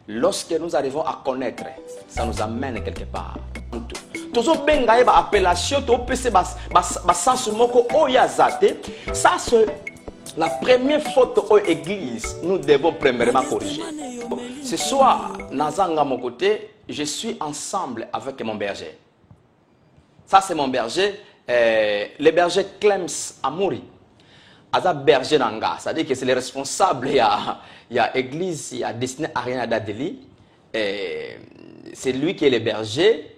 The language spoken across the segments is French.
lorsque nous arrivons à connaître, ça nous amène quelque part. Toujours bengaye ba appellation to pc ba sens moko oyazate. Ça c'est la première faute aux églises. Nous devons premièrement corriger. Ce soir, Nazanga mon côté, je suis ensemble avec mon berger. Ça c'est mon berger, le berger Clems Amouri. Aza berger nanga, c'est-à-dire que c'est le responsable. Il y a église, il y a destiné à rien d'Adeli. C'est lui qui est le berger.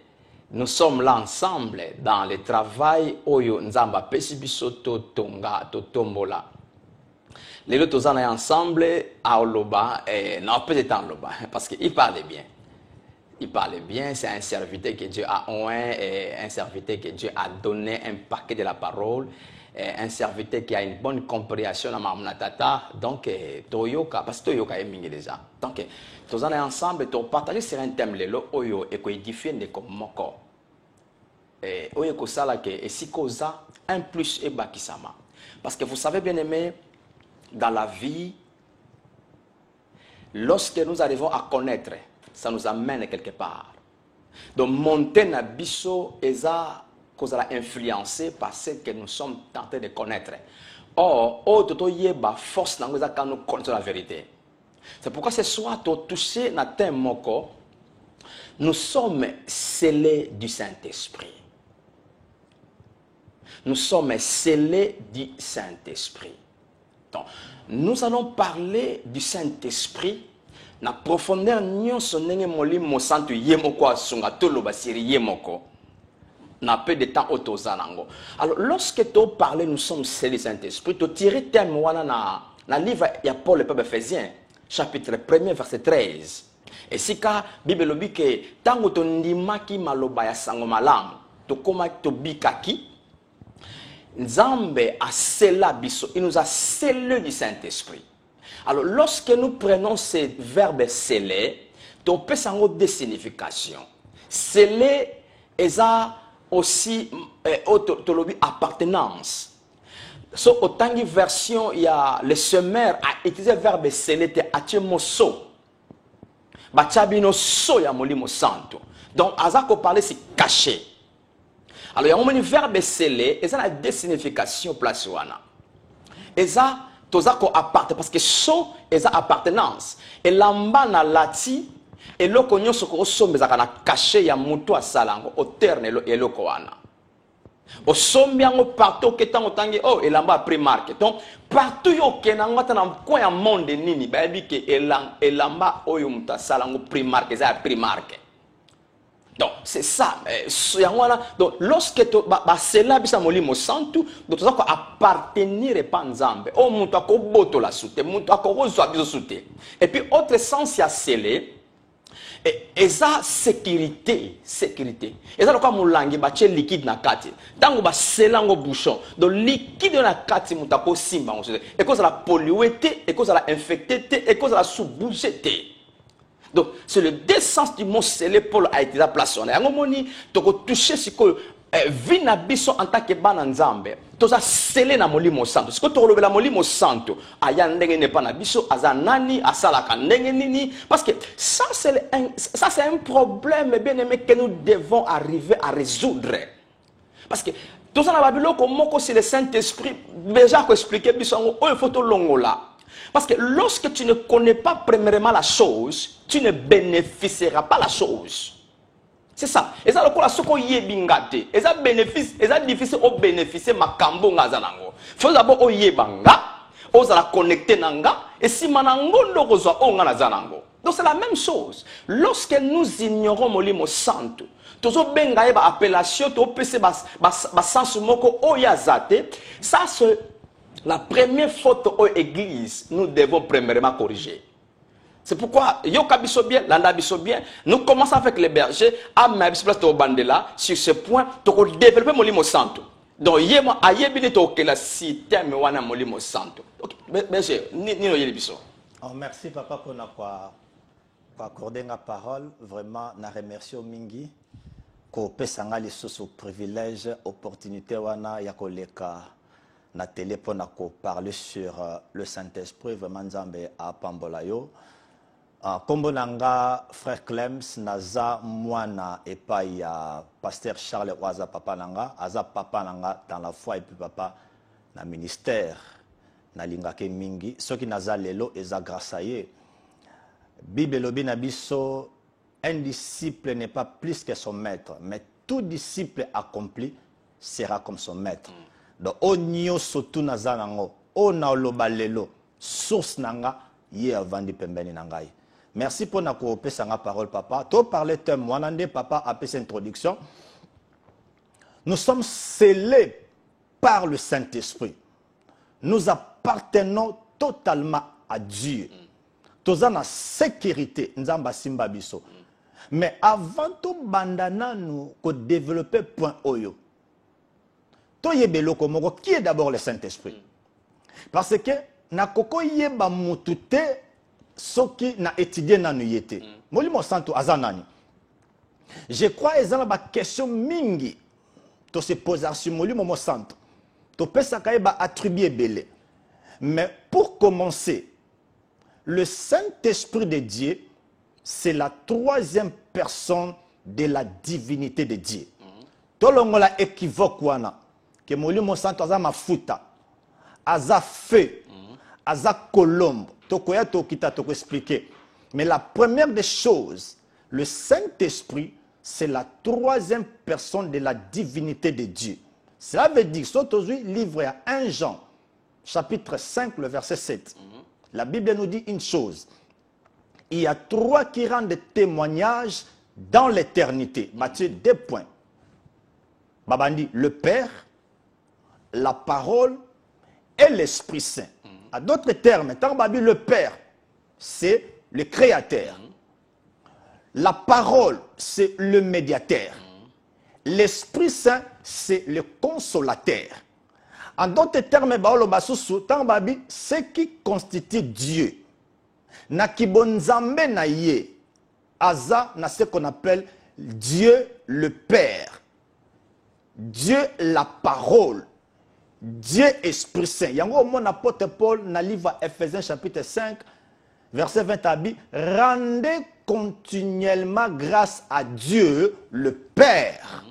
Nous sommes là ensemble dans le travail Oyo Nzamba Pesibiso Tonga Totombola. Les deux tous ensemble à Oloba et non peut-être en Oloba parce qu'il parlait bien. Il parlait bien, c'est un serviteur que Dieu a oint, un serviteur que Dieu a donné un paquet de la parole, un serviteur qui a une bonne compréhension dans ma tata. Donc Toyoka parce que Toyoka est mingé déjà. Donc tous ensemble to partager sur un thème lelo Oyo et ko édifier de comme moko. Oyo ko sala ke esikoza 1 plus et bakisama. Parce que vous savez bien aimé, dans la vie, lorsque nous arrivons à connaître, ça nous amène quelque part. Donc monter na biso eza cause influencé par ce que nous sommes tentés de connaître. Or, toto yeba force na ngoza quand nous connaissons la vérité. C'est pourquoi ce soir to toucher na thème moko, nous sommes scellés du Saint-Esprit. Nous sommes scellés du Saint-Esprit. Donc, nous allons parler du Saint-Esprit. Na profondeur nyonso ndenge molimo santo yemoko asunga tolo basiri yemoko. Na peu de temps otozanango. Alors lorsque tu parles, nous sommes scellés du Saint-Esprit. Tu tirer thème wana na livre ya Paul le peuple Éphésiens, chapitre 1er verset 13. Et si ka Bible lobi ke tango to ndimaki maloba ya sango malamu, to koma to bikaki Nzambe a scellé biso, il nous a scellé du Saint-Esprit. Alors, lorsque nous prenons ce verbe sceller, on peut s'en deux significations. Sceller est aussi appartenance. So, autant de versions, il y a le semeur a utilisé le verbe sceller, te atiemoso. Bachabino so ya molimo santo. Donc, azako parler c'est caché. Alors, il y a un verbe scellé, et ça a deux significations place wana. Et ça, tozako appartient, parce que so, et ça appartenance. Et l'amba na lati, et loko nyonso ko so, mais ça na caché ya mutu asalango, au terne et loko wana. Au sombiango partout, que tant otangi, oh, et l'amba a pris marque. Donc, partout yo kenanga ta na coin ya monde nini, ba bi ke et l'amba oyo mutu asalango pris marque, ça a pris marque. Donc, c'est ça. Donc, lorsque tu cela bisa molimo santu, donc tu dois appartenir à Nzambe. Oh, mon toi boto la soute, mon toi ko biso soute. Et puis autre sens il y a scellé et ça sécurité. Et ça quoi mon langue ba che liquide na kati. Tango ba selango bouchon. Donc liquide na kati mon ko simba. Et cause la pollué, et cause la infecté, et cause la sous-bougé. Donc, c'est le deux sens du mot scellé Paul a été placé. On a touché ce que vina biso en tant que bananzambe. Tu as scellé na molimo santo. Ce que tu as la molimo santo. Aya ndenge ne pas na biso azanani asalaka ndenge nini. Parce que ça c'est un problème bien aimé que nous devons arriver à résoudre. Parce que tout ça na babilo comme c'est le Saint-Esprit déjà ko expliquer biso il faut to longola. Parce que lorsque tu ne connais pas premièrement la chose, tu ne bénéficieras pas la chose. C'est ça. Et ça, le coup, la soko yebingate. Et ça, bénéfice, et ça, difficile au bénéficier ma kambo ngazanango. Faut d'abord au yebanga, aux la connecter nanga, et si manango n'ozo o ngazanango. Donc c'est la même chose. Lorsque nous ignorons molimo santo, tozo benga eba appellation, to pc bas sens moko oyazate, ça c'est la première faute aux églises, nous devons premièrement corriger. C'est pourquoi, bien, bien, nous commençons avec les bergers à mettre place au bandela sur ce point, pour développer mon limo santo. Donc, yéma ayébini to que la système wana mon limo santo. Ok, berger, ni no yébiso. Merci papa pour accorder la parole. Vraiment, na remercie au mingi. Ko pesanga les sous privilège, opportunité wana ya koleka. Na télé pour parler sur le Saint-Esprit, vraiment Nzambe a Pambolayo. Kombo nanga frère Clems naza mwana epai ya pasteur Charles Oaza papa nanga aza papa nanga dans la foi et puis papa na ministère na lingake mingi soki naza lelo eza grâce à ye. Bible lobi na biso un disciple n'est pas plus que son maître, mais tout disciple accompli sera comme son maître. Donc o nyoso tu naza nango o na loba lelo source nanga ye avandi pembeni nangai. Merci pour na kopesa nga parole papa. To parler thème wanande papa après cette introduction. Nous sommes scellés par le Saint-Esprit. Nous appartenons totalement à Dieu. Toza na sécurité nzamba simba biso. Mais avant to bandana nous ko développer point oyo. To yebelo komoko qui est d'abord le Saint-Esprit. Parce que na koko yeba mutute soki na étudier nanu yete. Molimo santo azanani. Je crois ezana ba question mingi to se poser sur molimo mo santo. To pesa kaiba attribuer belé. Mais pour commencer, le Saint-Esprit de Dieu, c'est la troisième personne de la divinité de Dieu. Tolongola équivoque wana que molimo santo aza mafuta, aza feu, aza colombe. Tokoya tokita toko expliquer. Mais la première des choses, le Saint-Esprit, c'est la troisième personne de la divinité de Dieu. Cela veut dire, aujourd'hui, livre à 1 Jean, chapitre 5, le verset 7. La Bible nous dit une chose. Il y a 3 qui rendent témoignage dans l'éternité. Matthieu 2 points. Babandi, le Père, la parole et l'Esprit Saint. À d'autres termes, le Père, c'est le Créateur. La parole, c'est le médiateur. L'Esprit Saint, c'est le consolateur. En d'autres termes, ce qui constitue Dieu. Na kibonzambe na ye, aza na ce qu'on appelle Dieu le Père. Dieu la parole. Dieu Esprit Saint. Yango mon apôtre Paul na livre Ephésiens chapitre 5 verset 20 abi, rendez continuellement grâce à Dieu le Père.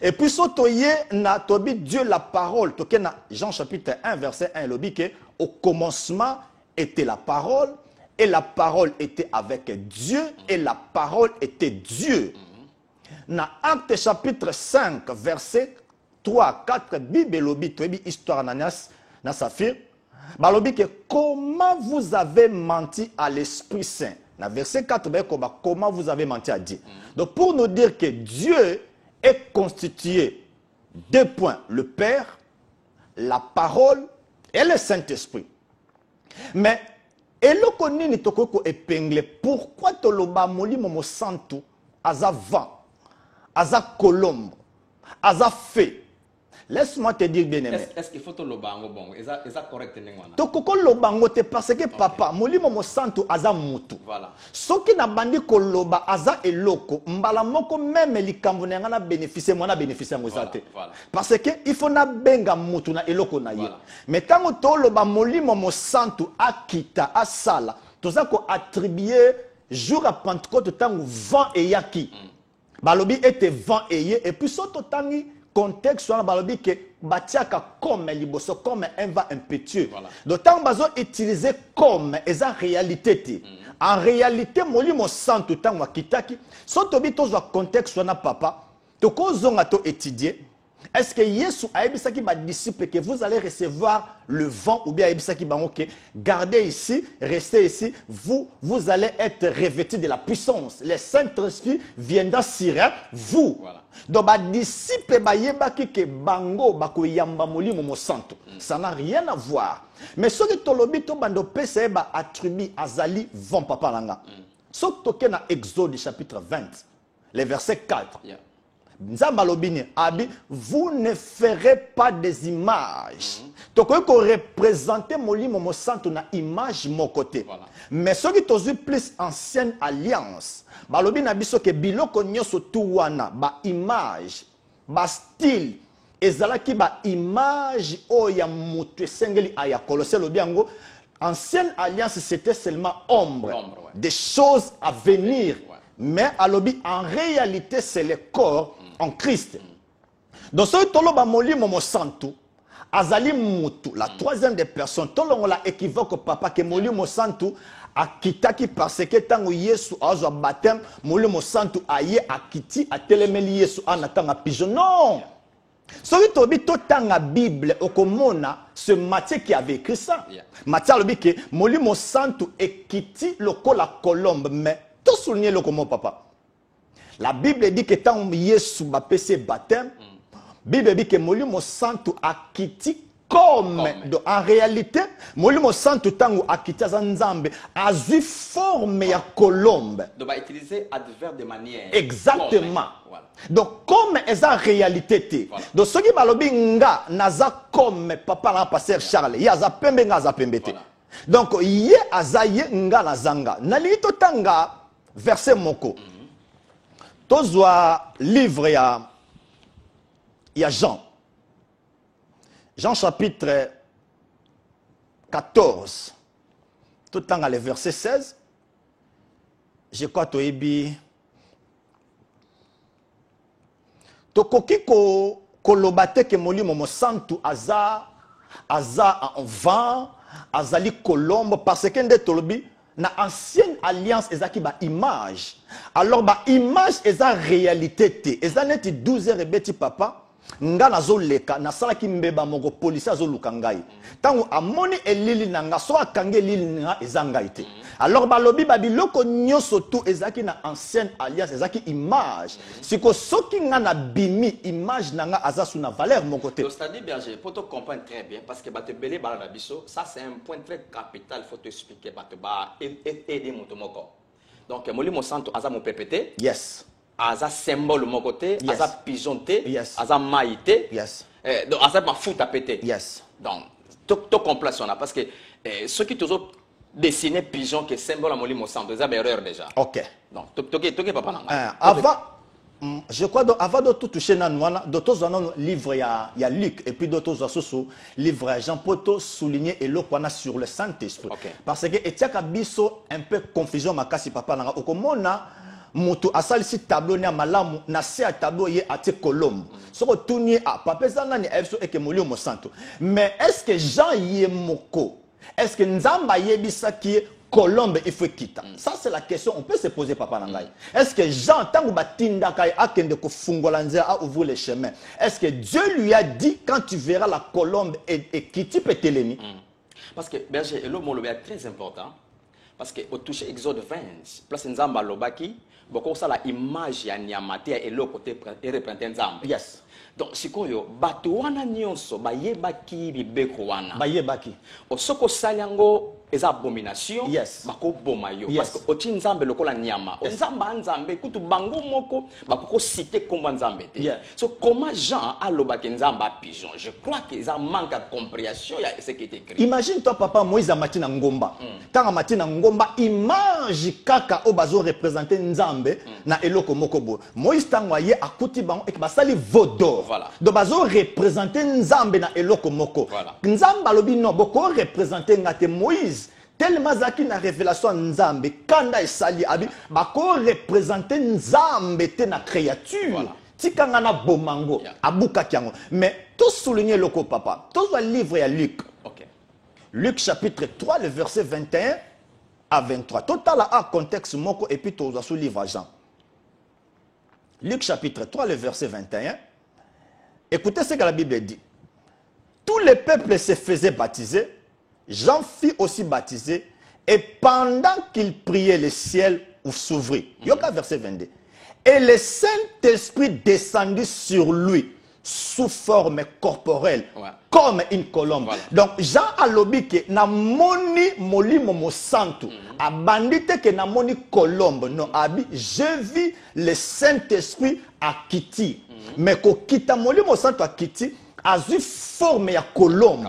Et puis sotoye na tobi Dieu la parole. Toke na Jean chapitre 1 verset 1 lobi que au commencement était la parole et la parole était avec Dieu et la parole était Dieu. Na Acte chapitre 5 verset 3, 4, Bible lobi, tobi histoire Ananias, na Saphir. Balobi que comment vous avez menti à l'Esprit Saint. Na verset 4, comment vous avez menti à Dieu. Donc pour nous dire que Dieu est constitué 2 points, le Père, la parole et le Saint-Esprit. Mais eloko nini tokoko épinglé, pourquoi toloba molimo mo santo aza vent, aza colombe, aza feu. Laisse-moi te dire bien aimé. Est-ce qu'il faut te lobango bon? Est-ce correct nengwana? Tokoko lobango te parce que papa, molimo mo santo aza mutu. Voilà. Soki na bandi ko loba aza eloko, mbala moko même likambo na ngana bénéficier mona bénéficier ngozate. Voilà. Parce que il faut na benga mutu na eloko na ye. Voilà. Mais tango to loba molimo mo santo akita asala, toza ko attribuer jour à Pentecôte tango vent et yaki. Balobi était vent et puis soto tangi contexte sur balobi que batiaka comme liboso comme un vent impétueux. Voilà. D'autant bazo utiliser comme eza réalité. En réalité molimo santo tango kitaki soto bi tozo contexte sur na papa to kozonga to étudier. Est-ce que Yesu a ebisaki ba disciple que vous allez recevoir le vent ou bien ebisaki bango que gardez ici, restez ici, vous allez être revêtus de la puissance. Le Saint-Esprit viendra sur vous. Voilà. Donc ba disciple ba yebaki que bango bako yamba molimo mo santo. Ça n'a rien à voir. Mais ce que tolobi to bando pese ba attribue azali vent papa langa. So toke na Exode chapitre 20, le verset 4. Yeah. Vous ne ferez pas des images. Donc, vous représentez mon santo na image mon côté. Voilà. Mais ceux qui ont plus ancienne alliance, balobi na biso ke biloko nyoso tuwana ba image, ba style, ezalaki ba image o ya mutu sengeli aya kolose lobi yango Ancienne alliance, c'était seulement ombre, ouais. des choses à venir. Ouais. Mais à l'obi, en réalité, c'est le corps en Christ. Donc, ce toloba molimo mo santu, azali mutu, la troisième des personnes, tolongo la équivoque papa que molimo santu akitaki parce que tango Yesu azo baptême, molimo santu aye akiti atelemeli Yesu anatanga pigeon. Non. Soki tobi totanga Bible okomona ce Matthieu qui avait écrit ça. Matthieu a dit que molimo santu ekiti lokola colombe, mais tout souligner le comment papa. La Bible dit que tant Yesu baptême baptême, Bible dit que molimo santu akiti comme. Donc, en réalité, molimo santu tango akiti azanzambe azu forme ya colombe. Donc, on va utiliser adverbe de manière. Exactement. Voilà. Donc, comme est la réalité. Voilà. Donc, ce qui balobi nga naza comme papa la pasteur Charles, ya za pembe nga za pembe te. Donc, ye azaye nga nazanga. Nali to tanga verset moko. Tozwa livre ya Jean. Jean chapitre 14. Tout le temps le verset 16. Je crois que tu tokoki kolobate ke molimo mo santu aza en vent, azali kolombo parce que nde tolobi na ancienne alliance ezaki ba image. Alors ba image eza réalité te. Eza neti 12 rebeti papa. Nga nazo leka na sala ki mbeba moko police azo luka ngai. Tango amoni elili nanga so akange elili nga eza ngai te. Alors balobi babiloko nyoso tu ezaki na ancienne alliance ezaki image. Siko soki nga na bimi image nanga azasu na valeur moko te. C'est-à-dire Berger, pour te comprendre très bien parce que bate belé bala biso, ça c'est un point très capital, faut te expliquer bate ba aider motomoko. Donc molimo santo aza mo pépété. Yes. Aza symbole mon côté, yes. Aza pigeonté, yes. Aza maïté, yes. Donc Aza ma fout à péter. Yes. Donc, tout complet on a parce que ceux qui toujours dessiner pigeon qui est symbole à mon lit centre, c'est une erreur déjà. Ok. Donc, tout papa nanga. Avant, je crois donc avant de tout toucher dans d'autres livres il y a Luc et puis d'autres sous livre Jean Poto souligner et l'okwana sur le Saint-Esprit. Okay. Parce que etiaka biso un peu confusion makasi papa nanga okomona mutu asalisi tableau na malamu na se a tableau ye ate kolombe soko tuni a papa zana ni efso eke molio mo santo mais est-ce que Jean ye moko est-ce que nzamba yebisa ki colombe il faut quitter ça c'est la question on peut se poser papa nangai est-ce que Jean tango batinda kai akende ko fungola nzela a ouvrir le chemin est-ce que Dieu lui a dit quand tu verras la colombe et quitter peteleni parce que berger et le mot est très important parce que au toucher Exode 20 place nzamba lobaki beaucoup ça la image ya nyamate et le côté représenter nzamba yes donc sikoyo bato wana nyonso bayebaki bibeko wana bayebaki osoko saliango eza abomination yes bako boma yo yes. parce que oti nzambe lokola nyama yes. Nzamba nzambe kutu bango moko bakoko citer komba nzambe te yeah. So comment Jean alobaki nzamba pigeon je crois que ça manque de compréhension ya ce qui est écrit. Imagine toi papa Moïse Matina Ngomba tant Matina Ngomba image kaka obazo représenter nzambe na eloko moko bo Moïse tango ye akuti bango et basali vaudor voilà. Donc bazo représenter nzambe na eloko moko voilà. Nzamba lobi no boko représenter ngate Moïse tellement zaki na révélation nzambe kanda esali abi bako représenter nzambe te na créature voilà. Tikanga na bomango yeah. Abuka kiango mais tout souligner loko papa tout le livre ya Luc okay. Luc chapitre 3 le verset 21 à 23 total à contexte moko et puis tout sous livre Jean Luc chapitre 3 le verset 21 écoutez ce que la Bible dit tous les peuples se faisaient baptiser Jean fit aussi baptiser et pendant qu'il priait le ciel s'ouvrit. Yoka verset 22. Et le Saint-Esprit descendit sur lui sous forme corporelle ouais. Comme une colombe. Voilà. Donc Jean a lobby que na moni molimo mo santo a bandite que na moni colombe non abi je vis le Saint-Esprit à Kiti. Mais ko kita molimo santo à Kiti a eu forme ya colombe.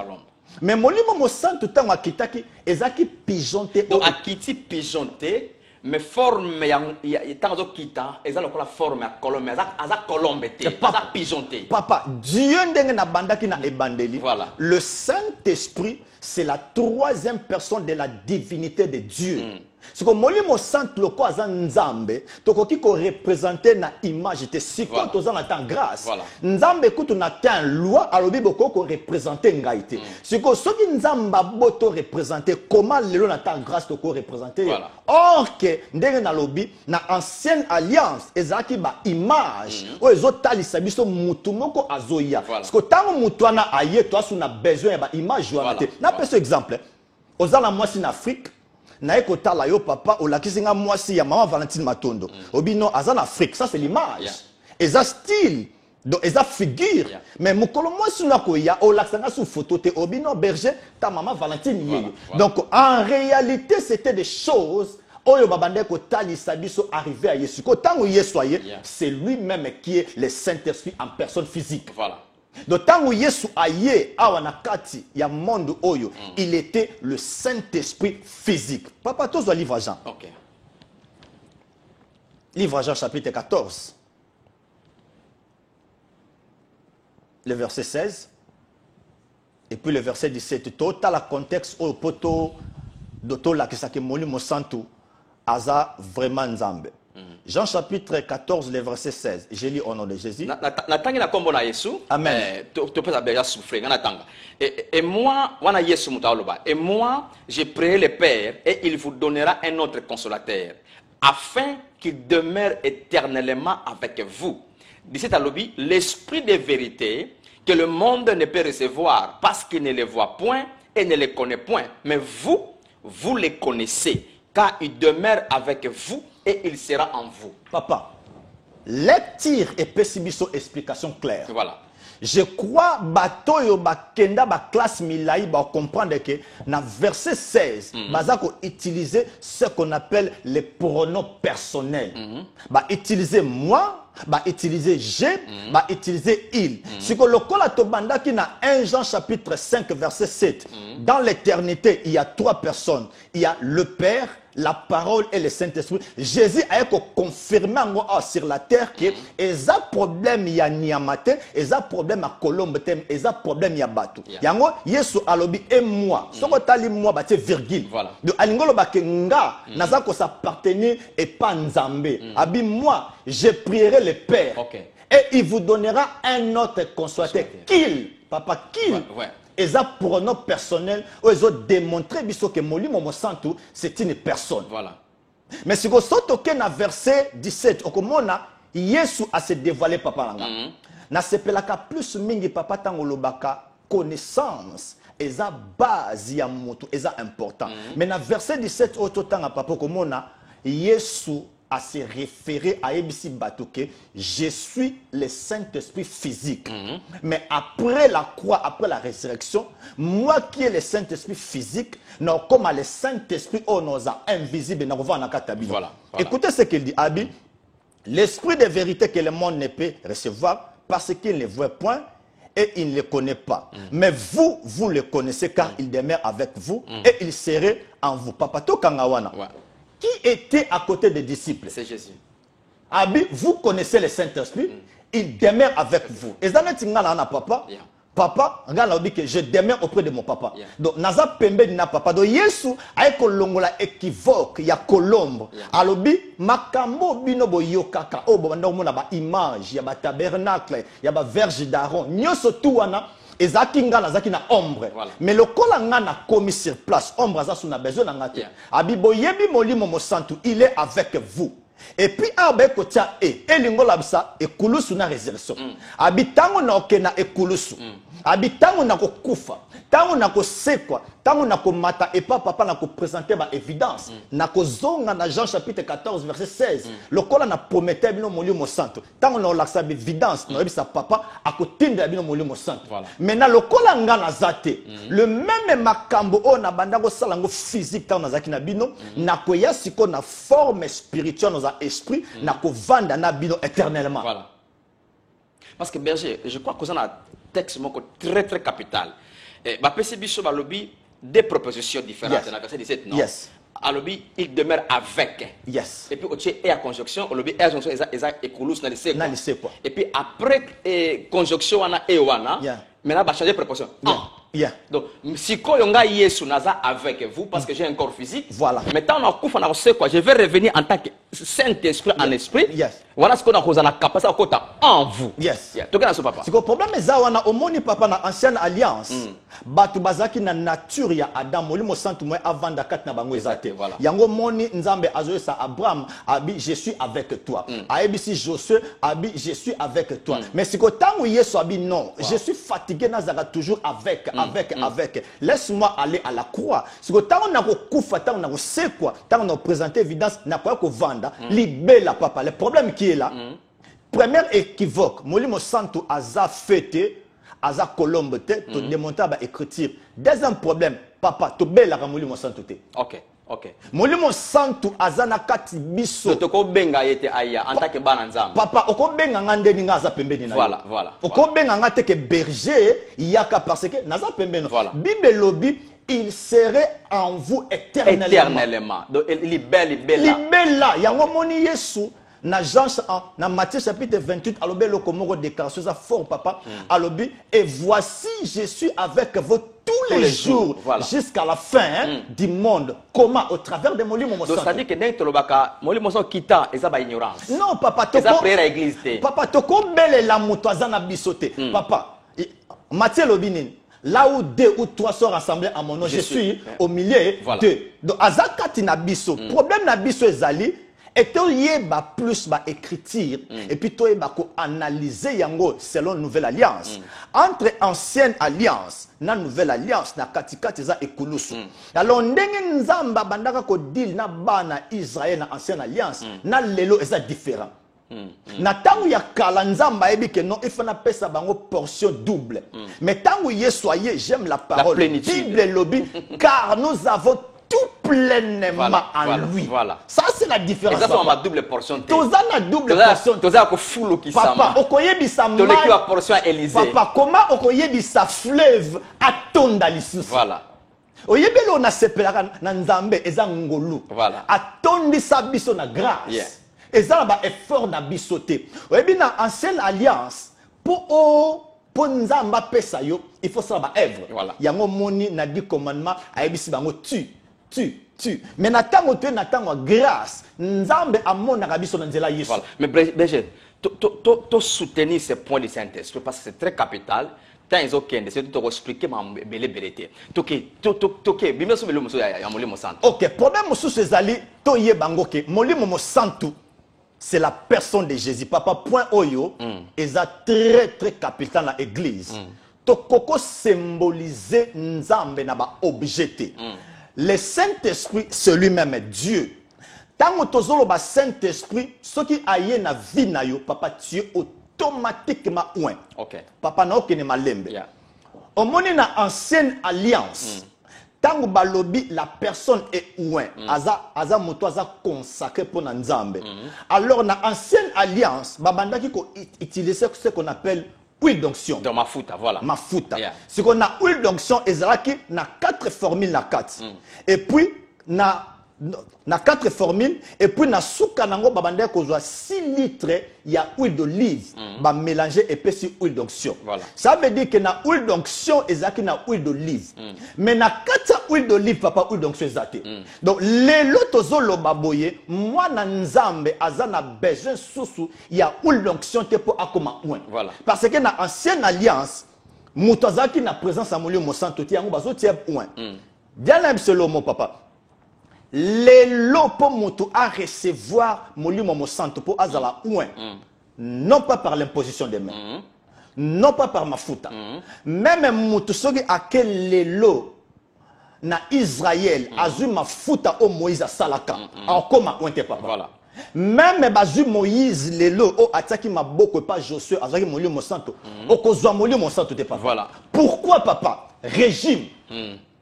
Mais molimo mo santo tango akitaki ezaki pigeonté donc akiti pigeonté mais forme ya tanzo kita eza lokola forme ya colombe aza colombe te aza pigeon te. Papa, Dieu ndenge na bandaki na ebandeli. Voilà. Le Saint-Esprit, c'est la troisième personne de la divinité de Dieu. C'est comme Molimo Sant loko aza nzambe, tokoki ko représenter na image te siko toza na tan grâce. Voilà. Nzambe kutu na tan loi alobi boko ko représenter ngaite. Siko soki nzamba boto représenter comment lelo na tan grâce toko représenter. Voilà. Or que ndenge na lobi na ancienne alliance ezaki ba image o ezotalisa biso mutu moko azoya. Siko tango mutu ana aye to asu na besoin ya ba image wana te. Na peso exemple. Ozala mwasi na Afrique na ekotala yo papa olakisinga mwasi ya maman Valentine Matondo obino azana Afrique, ça c'est l'image eza style donc eza figure mais mukolo mwasi nako ya olakisanga sous photo te obino berger ta maman Valentine yeyo donc en réalité c'était des choses oyo babande kotalisa biso arrivé à Yesu ko tango Yesu aye c'est lui-même qui est le Saint-Esprit en personne physique. Voilà. Donc, tant Yesu aye awanakati ya monde oyo, il était le Saint-Esprit physique. Papa, tous le livre Jean. Ok. Livre Jean chapitre 14. Le verset 16. Et puis le verset 17. Total le contexte au poto d'auto la kisake moli mosantu aza vraiment nzambe. Jean chapitre 14, le verset 16. Je lis au nom de Jésus. Amen. Et moi, et moi, j'ai prié le Père et il vous donnera un autre consolateur, afin qu'il demeure éternellement avec vous. D'ici à l'objet, l'esprit de vérité que le monde ne peut recevoir parce qu'il ne le voit point et ne le connaît point. Mais vous, vous le connaissez, car il demeure avec vous et il sera en vous. Papa, lecture et pessibiso explication claire. Voilà. Je crois bato yo bakenda ba classe milai ba comprendre que dans verset 16 bazako utiliser ce qu'on appelle les pronoms personnels. Ba utiliser moi, ba utiliser j'ai, ba utiliser il. Si que le kola to banda qui na 1 Jean chapitre 5 verset 7. Dans l'éternité, il y a trois personnes. Il y a le Père, la parole et le Saint-Esprit. Jésus a confirmé sur la terre que les problème ya niamate, les problème à colombe tem, les problème ya batu. Yango Yesu alobi et moi. Soko tali moi ba virgule. Voilà. De alingolo ba kenga naza ko s'appartenir et pas nzambe. Abi moi, je prierai le Père. Et il vous donnera un autre consolateur. Qu'il, papa, qu'il. Et ça pronom personnel, ils ont démontré que Molimo Mosantu, c'est une personne. Voilà. Mais si vous sortez dans verset 17, Yesu a se dévoilé papa langa. Na sepelaka plus mingi papa tango lobaka connaissance. Et ça base ya moto, et ça important. Mais dans verset 17, ototanga papa komona Yesu à se référer à Ebisi Batouke, je suis le Saint-Esprit physique. Mais après la croix, après la résurrection, moi qui est le Saint-Esprit physique, non comme le Saint-Esprit oh non invisible, non voilà. Écoutez ce qu'il dit, Abi, l'esprit de vérité que le monde ne peut recevoir parce qu'il ne voit point et il ne le connaît pas. Mais vous, vous le connaissez car il demeure avec vous et il serait en vous. Papa to kangawana. Qui était à côté des disciples? C'est Jésus. Abi, vous connaissez le Saint-Esprit, il demeure avec vous. Et ça n'est papa. Papa, regarde que je demeure auprès de mon papa. Donc, naza pembe na papa. Donc, Yesu a kolongola équivoque, ya kolombo. Alobi, makambo bino bo yokaka. Oh, bo na ba image, ya ba tabernacle, ya ba verge d'Aaron. Nyoso tuwana. Ezaki ngana zaki na ombre. Mais le kola ngana commis sur place. Ombre za suna besoin na ngate. Abibo yebi molimo mosantu, il est avec vous. Et puis abe kotia elingola bisa ekulusu na résurrection. Abitango na okena ekulusu. Abitango na kokufa. Tango na kosekwa, tango na komata et pas papa na ko présenter ba évidence. Na ko zonga na Jean chapitre 14 verset 16. Le kola na promettait bino molimo santo. Tango na laksa évidence na bisa papa akotinda bino molimo santo. Mais na le kola ngana zate, le même makambo o na bandango salango physique tango na zaki na bino, na ko yasiko na forme spirituelle dans un esprit, na ko vanda na bino éternellement. Voilà. Parce que berger, je crois que ça a un texte très très capital. Bah, PCB sur Balobi, des propositions différentes. Dans le verset 17, non? Yes. alobi il demeure avec. Yes. Et puis au et à conjonction, alobi et à conjonction eza ekolus na lycée. Na lycée quoi. Et puis après conjonction wana e wana, Yeah. maintenant va changer préposition. Yeah. Donc si yonga yesu naza avec vous parce que j'ai un corps physique. Voilà. Maintenant on a kufa na sait quoi, je vais revenir en tant que Saint-Esprit en esprit. Yes. Voilà ce qu'on a causé la capacité à kota en vous. Yes. Yeah. Toka na so papa. C'est que le problème est ça, on a omoni papa na ancienne alliance. Batu bazaki na nature ya Adam molimo santu moi avant d'akat na bango ezate. Voilà. Yango moni nzambe azoye sa Abraham abi je suis avec toi. Aebisi Josué abi je suis avec toi. Mais si ko tango Yesu abi non, je suis fatigué nazaka toujours avec. Laisse-moi aller à la croix. Si ko tango na ko kufa tango na ko sekwa, tango na présenter évidence na ko vanda, libela papa. Le problème qui est là. Premier équivoque, molimo santo aza fêté, aza colombe te, to démonter ba écriture. Deuxième problème, papa, to bela ka molimo santo te. OK. Molimo santo aza na kati biso. To ko benga yete aya en tant que bana nzambe. Papa, oko benga ngande ni ngaza pembeni na. Voilà. Oko benga ngate ke berger yaka parce que naza pembeni. Voilà. Bible lobi il serait en vous éternellement. Donc libella. Libella, yango moni Yesu. Na Jean na Matthieu chapitre 28 alobi loko moko déclaration ça fort papa alobi et voici je suis avec vous tous les jours voilà. Jusqu'à la fin du monde. Comment? Au travers de molimo mo santo. Donc ça dit que dès que lobaka molimo so kita eza ba ignorance. Non papa toko. Eza prière à église te. Papa toko bele la moto azana bisote. Papa Matthieu lobinin. Là où 2 ou 3 sont rassemblés à mon nom, je suis au milieu voilà. De. Donc azakati na biso. Problème na biso ezali et toi yeba plus ba écriture et puis toi yeba ko analyser yango selon nouvelle alliance entre ancienne alliance na nouvelle alliance na katikati za ekulusu alors ndenge nzamba bandaka ko deal na bana Israël na ancienne alliance na lelo eza différent na tangu ya kala nzamba yebi que non il faut na pesa bango portion double mais tangu yesoye j'aime la parole Bible lobi car nous avons tout pleinement en lui. Voilà. Ça c'est la différence. Et ça c'est ma double portion. Toza na double portion. Toza ko fulu ki sama. Papa, okoyebi sa mai. Toleki la portion Élysée. Papa, comment okoyebi sa fleuve atonda lisusu. Voilà. Oyebi lo na sepelaka na nzambe eza ngolu. Voilà. Atondi sa biso na grâce. Yeah. Eza ba effort na biso te. Oyebi na ancienne alliance pour nzamba pesa yo, il faut ça ba œuvre. Voilà. Yango moni na 10 commandements ayebisi bango tu. Mais natango tu natango grâce. Nzambe amonaka biso na nzela Yesu. Voilà. Mais berger, to soutenir ces points de Saint-Esprit parce que c'est très capital. Tant ils ont qu'un c'est tout expliquer ma belé. Toké, bimé so belé muso ya molimo santo. OK, problème muso ezali to yebango ke molimo mo santo. C'est la personne de Jésus. Papa, point oyo, est très capital dans l'église. Tokoko symboliser nzambe na ba objecté. Le Saint-Esprit, c'est lui-même Dieu. Tant que tu as Saint-Esprit, ce qui a yé na vie na yo, papa, tu es automatiquement ouin. OK. Papa na okene malembe. Yeah. Au moment na ancienne alliance, tant que balobi la personne est ouin, aza moto aza consacré pour nzambe. Alors na ancienne alliance, babanda qui utiliser ce qu'on appelle huile d'onction. Dans ma futa, voilà. Ma futa. Yeah. Ce qu'on a huile d'onction, ezalaki na 4 formules na 4. Et puis na 4 formules et puis na souka nango babanda ko 6 litres ya huile d'olive ba mélanger et puis sur huile d'onction. Voilà. Ça veut dire que na huile d'onction ezalaki na huile d'olive. Mais na 4 huile d'olive papa huile d'onction ezate. Donc lelo tozolo baboye moi na nzambe azana besoin susu ya huile d'onction te pour akoma ouin. Voilà. Parce que na ancienne alliance mutazaki na présence à molimo santo ti yango bazo tie ouin. Diana mselo mon papa. Lelo po mutu a recevoir molimo mo santo po azala ouin. Non pas par l'imposition des mains. Non pas par ma futa. Même mutu soki akel lelo na Israël azu ma futa o Moïse salaka. Encore ma ouin te papa. Voilà. Même bazu Moïse lelo o ataki maboko pas Josué azaki molimo santo. Okozwa molimo santo te papa. Voilà. Pourquoi papa? Régime.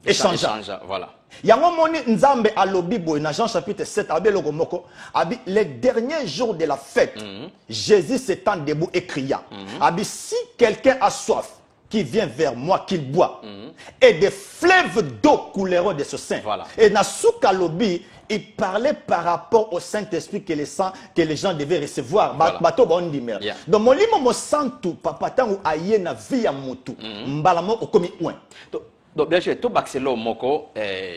Échangeant. Voilà. Yango moni nzambe alobi boy na Jean chapitre 7 abelo komoko abi les derniers jours de la fête Jésus s'étend debout et cria abi si quelqu'un a soif qui vient vers moi, qu'il boit, et des fleuves d'eau couleront de ce sein. Voilà. Et Nasuka Lobi, il parlait par rapport au Saint-Esprit que les gens devaient recevoir. Voilà. Yeah. Donc, mon limo mo santu, papa, tangu aye na via motu, mbalamo okomi ouen. Donc, bien sûr, tout baxelo moko,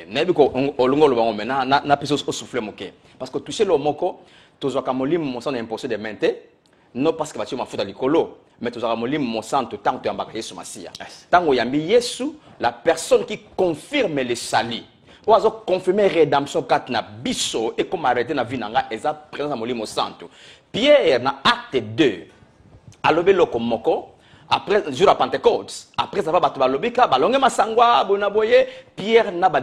nebiko olungo lo mena na piso souffler moké. Parce que toucher le moko, tous les camolim mon sang imposé de mente, non parce que va tu m'en foutre l'écolo, mais tous les camolim mon sang tant que tu embarques Yesu Masia. Tant que yambi Yesu, la personne qui confirme le salut. Ou azo confirmer rédemption kat na biso et comme arrêter na vinanga eza présence molimo santo. Pierre na acte 2 alobe loko moko après jour à Pentecôte après ça va battre balobika balonge masangwa bonaboye Pierre na ba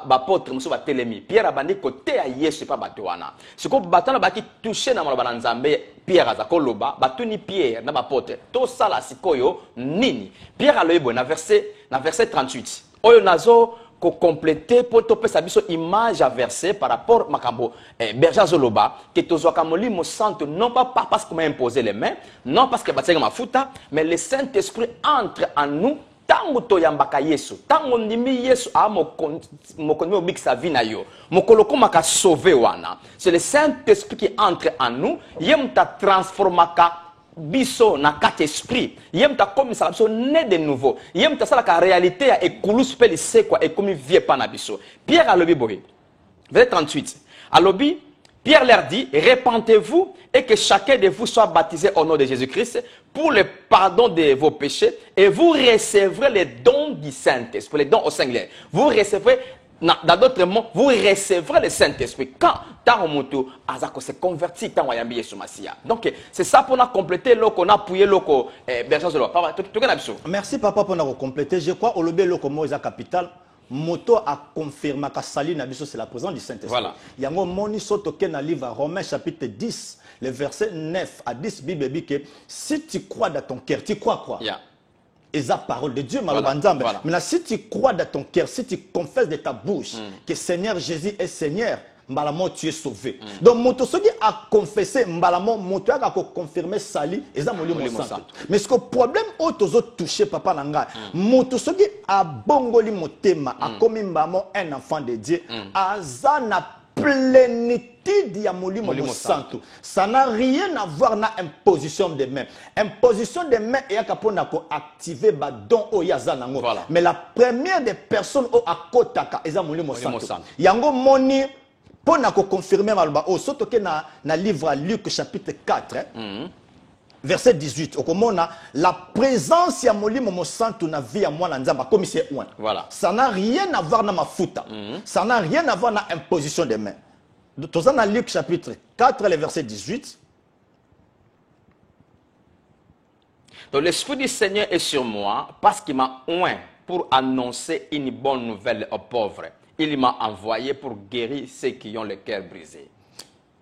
apôtre muso ba telemi Pierre abandi côté à Yesu pas batwana siko batana baki toucher na maloba na Nzambe Pierre azakoloba batuni Pierre na ba apôtre to sala sikoyo nini Pierre aloyebo na verset 38 oyo nazo ko compléter pour topé sa biso image à verset par rapport makambo berger zoloba que tozwaka molimo santo non pas parce qu'on m'a imposé les mains non parce que batsenga mafuta mais le Saint-Esprit entre en nous tango toyambaka Yesu tango ndimi Yesu a mokonimi obikisa vi na yo mokoloko maka sauver wana c'est le Saint-Esprit qui entre en nous yemta transformaka biso na kat esprit yem ta comme ça biso né de nouveau yem ta sala ka réalité ya ekulus pe lise quoi et comme vie pa na biso Pierre alobi boy verset 38 alobi Pierre leur dit répentez-vous et que chacun de vous soit baptisé au nom de Jésus-Christ pour le pardon de vos péchés et vous recevrez les dons du Saint-Esprit les dons au singulier vous recevrez dans d'autres mots, vous recevrez le Saint-Esprit. Quand Taromoto Azako se convertit, tant Wayambi Yesu Masia. Donc, c'est ça pour nous compléter, qu'on a appuyé, merci, papa, pour nous compléter. Je crois, au lobby, Moïse capital, Moto a confirmé que Sali Nabiso, c'est la présence du Saint-Esprit. Voilà. Il y a un moni sotoké dans le livre Romains, chapitre 10, le verset 9 à 10, Bible dit que si tu crois dans ton cœur, tu crois quoi? Yeah. Et la parole de Dieu, voilà. Maintenant, si tu crois dans ton cœur, si tu confesses de ta bouche que Seigneur Jésus est Seigneur, Mbalamo, tu es sauvé. Donc, Motosogi a confessé, Mbalamo, Motoya a confirmé Sali, et ça, mais ce que le problème, autres touché, papa Nanga, Motosogi a bongoli motema, a commis un enfant de Dieu, a zana plénitude ya molimo santo. Ça n'a rien à voir na imposition de main. Imposition de main et akapona ko activer ba don o yazana ngo. Mais la première des personnes au akotaka eza molimo santo. Yango moni pona ko confirmer malba o soto ke na livre Luc chapitre 4 verset 18 okomona la présence ya molimo santo na vie ya mwana nzamba comme c'est un. Voilà. Ça n'a rien à voir na mafuta. Ça n'a rien à voir na imposition des mains. Dans Luc chapitre 4 le verset 18. Donc l'esprit du Seigneur est sur moi parce qu'il m'a oint pour annoncer une bonne nouvelle aux pauvres. Il m'a envoyé pour guérir ceux qui ont le cœur brisé.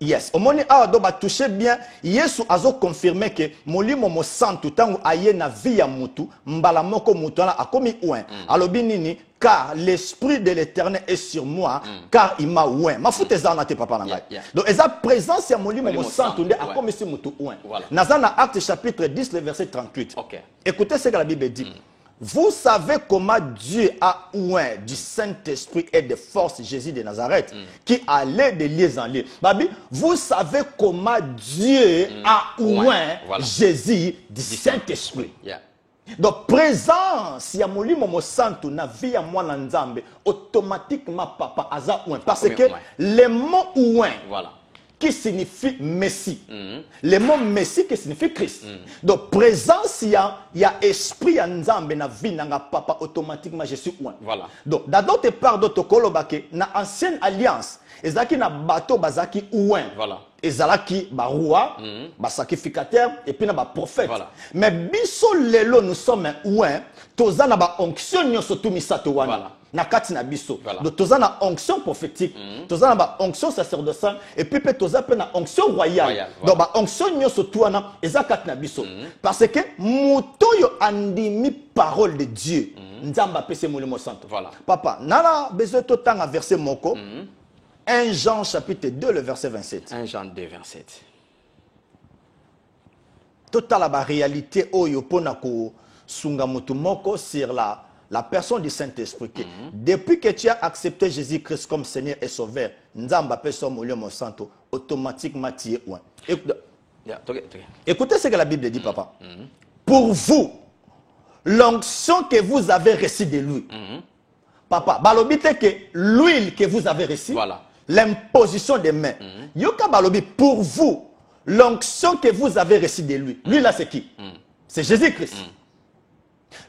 Yes, au moment où on va toucher bien, Yesu a confirmé que molimo mo santu tangu aye na vie ya mutu, mbala moko mutu a komi ouen. Alors binini, car l'esprit de l'Éternel est sur moi, car il m'a ouen. Ma foute ezana te papa nanga. Donc esa présence ya molimo mo santu nde a komi si mutu ouen. Nazana Acte chapitre 10 le verset 38. Okay. Écoutez ce que la Bible dit. Vous savez comment Dieu a oint du Saint-Esprit et de force Jésus de Nazareth qui allait de lieu en lieu. Babi, vous savez comment Dieu a oint Jésus du Saint-Esprit. Donc, présence, il y a mon santo na vie ya mwana nzambe automatiquement papa aza oint parce que le mot oint qui signifie Messie. Le mot Messie qui signifie Christ. Donc, présence, il y a esprit en Nzambe na vie nanga papa automatiquement je suis oint. Voilà. Donc, dans d'autres parts d'autres kolobake na ancienne alliance, ezaki na bateau bazaki oint. Voilà. Ezalaki ba roi, ba sacrificateur et puis na ba prophète. Voilà. Mais biso lelo nous sommes oint, toza na ba onction nyoso tumisato wana. Voilà. Na kati na biso. Donc toza na onction prophétique, toza na ba onction sacerdotale et puis toza pe na onction royale. Donc ba onction nyoso tuana eza kati na biso. Parce que moto yo andimi parole de Dieu. Nzamba pese molimo santo. Voilà. Papa, nala besoin to tanga verset moko. 1 Jean chapitre 2 le verset 27. 1 Jean 2 27. Total la réalité oyo pona ko sunga mutu moko sur la personne du Saint-Esprit. Depuis que tu as accepté Jésus-Christ comme Seigneur et Sauveur, Nzamba Peso Molimo Santo, automatiquement tu es loin. Écoutez ce que la Bible dit, papa. Pour vous, l'onction que vous avez reçue de lui, papa, balobite que l'huile que vous avez reçue, voilà. L'imposition des mains. Yoka balobi, pour vous, l'onction que vous avez reçue de lui. Lui là, c'est qui? C'est Jésus-Christ.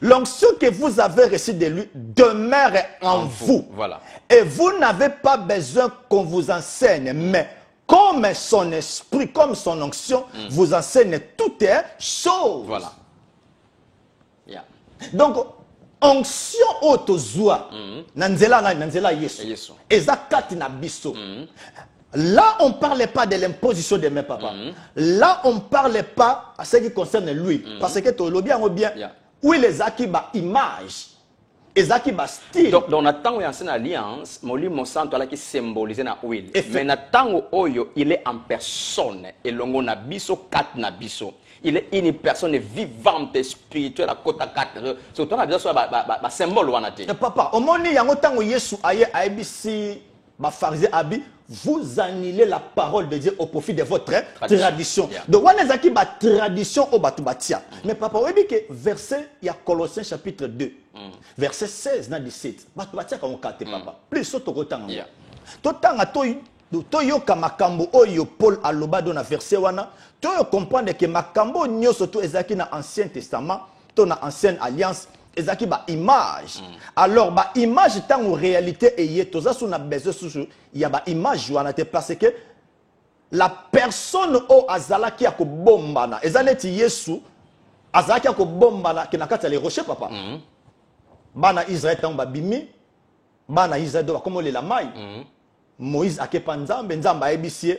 L'onction que vous avez reçue de lui demeure en vous. Voilà. Et vous n'avez pas besoin qu'on vous enseigne, mais comme son esprit, comme son onction, vous enseigne toutes choses. Voilà. Yeah. Donc, onction autozoa, nanzela yesu. Ezakati na biso. Là, on ne parlait pas de l'imposition des mains, papa. Là, on ne parlait pas à ce qui concerne lui. Parce que tu le bien. Oui, les akiba image. Les akiba style. Donc, dans le temps où il y a une alliance, mon sang qui symbolise la huile. Mais dans le temps où il est en personne, et l'on a biso, kat na biso. Il est une personne vivante, spirituelle, à côté à quatre. Surtout, on a besoin de symbole. Papa, au moment où il y a un temps où Yesu a ABC, pharisé abi, vous annulez la parole de Dieu au profit de votre tradition. Donc, on a qui tradition au batubatia. Mais papa, vous voyez que verset, il y a Colossiens chapitre 2, verset 16 dans 17. Batubatia comme on papa. Plus surtout autant. Totan a toyoka makambo oyo Paul aloba dans verset wana, toyo comprendre que makambo nyoso to ezaki na Ancien Testament, to na Ancienne Alliance. Ezaki ba image. Alors ba image tant en réalité et toza sous na besoin sous il y a ba image wana te parce que la personne au azala qui a ko bombana ezaleti Yesu azala qui a ko bombana ki na kati les rochers papa. Bana Israël tant ba bimi bana Israël do comme la mai. Moïse akepa nzambe nzamba ebisie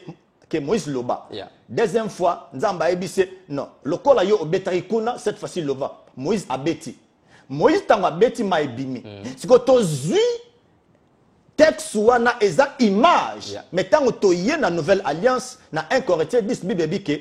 que Moïse loba. Deuxième fois nzamba ebisie non lokola yo obetaki kuna cette fois-ci lova Moïse abeti. Moïse tanga beti maibimi. Siko tozui texte wana eza image. Mais tango toye na nouvelle alliance na 1 Corinthiens 10 Bible dit que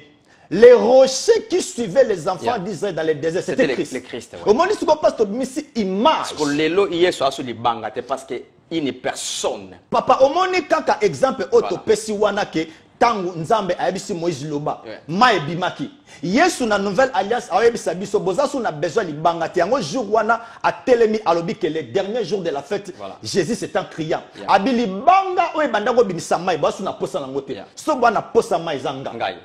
les rochers qui suivaient les enfants d'Israël dans les déserts c'était Christ. Au moment où siko passe to misi image. Parce que lelo yeso aso li banga te parce que une personne. Papa au moment kaka exemple auto pesi wana ke tango nzambe ayebisi Moïse loba mai bimaki Yesu na nouvelle alliance ayebisa biso bozasu na besoin libanga te yango jour wana a telemi alobi que les derniers jours de la fête Jésus c'est en criant abili banga oye bandango bimisa mai bozasu na posa nango te so bana posa mai zanga ngai